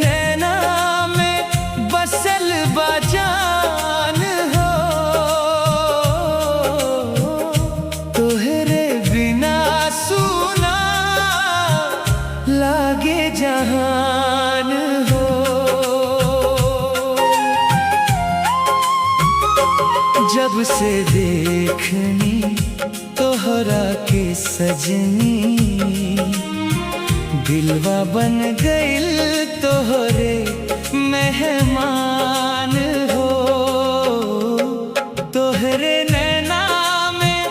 नैना में बसल बाजान हो, तोहरे बिना सुना लागे जहान हो। जब से देखनी तोहरा के सजनी, दिलवा बन गइल तोहरे मेहमान हो। तोहरे नैना में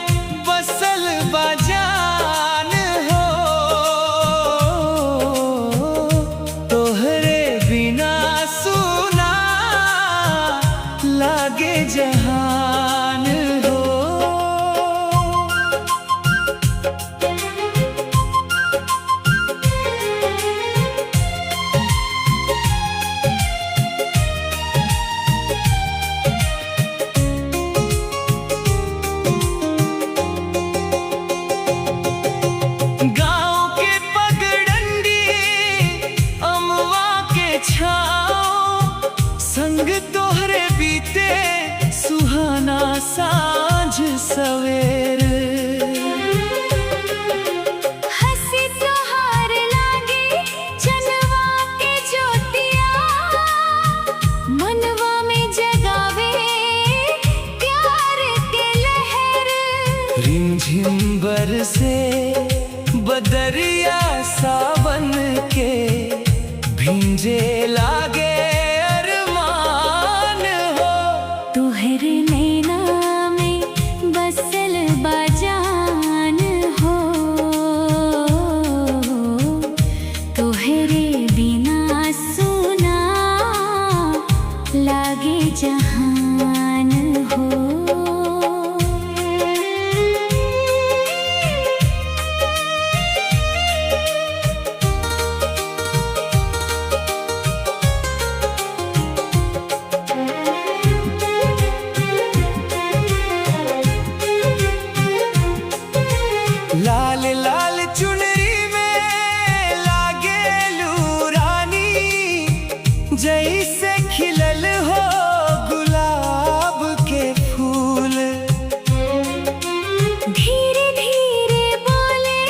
बसल बाजान हो, तोहरे बिना सुना लागे जहान हो। संग तोहरे बीते सुहाना सांझ सवेर, हंसी तोहार लागे चनवा के ज्योतिया, मनवा में जगावे प्यार के लहर। रिमझिम बरसे बदरिया सावन के, भींजे लागे अरमान हो। तोहरे नैना में बसल बाजान हो, तोहरे बिना सुना लागे जहान हो। लाल लाल चुनरी में लागे लूरानी, जैसे खिलल हो गुलाब के फूल। धीरे धीरे बोले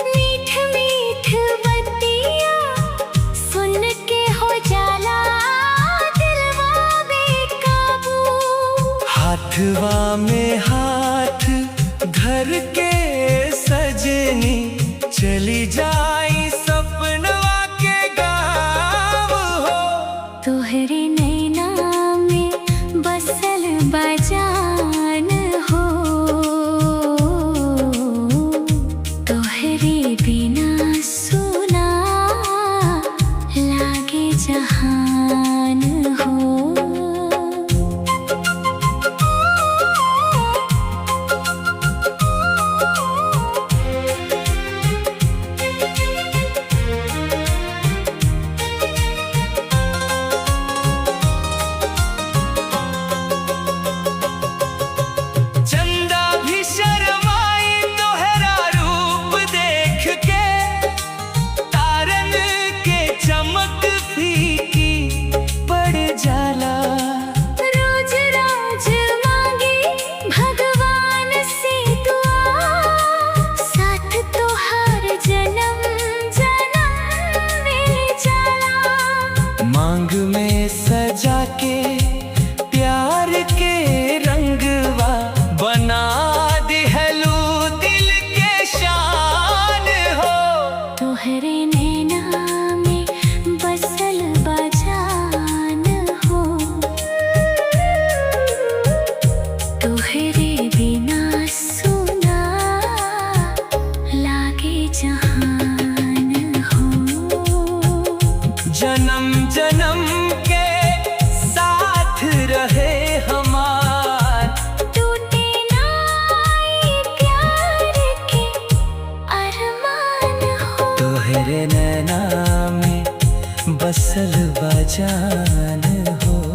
मीठ मीठ बत्तियाँ, सुन के हो जाला दिलवा बेकाबू। हाथवा में हाथ धर के सजनी, चली जाई सपनवा के गाँव हो। तोहरे नैना में बसल बाजान हो, तोहरे बिना सुना लागे जहान हो। चमक फीकी पड़ जाला, रोज रोज मांगे भगवान से दुआ, साथ तोहार जन्म जन्म मिल जाला। मांग में सजा के प्यार के रंगवा, बना दिहलू दिल के शान हो। तोहरे बसल बाजान हो, तोहरे बिना सुना लागे जहान हो। जन्म जन्म के साथ रहे हमार, टूटे ना ये प्यार के अरमान हो। तोहरे नैना में बसल बाजान हो।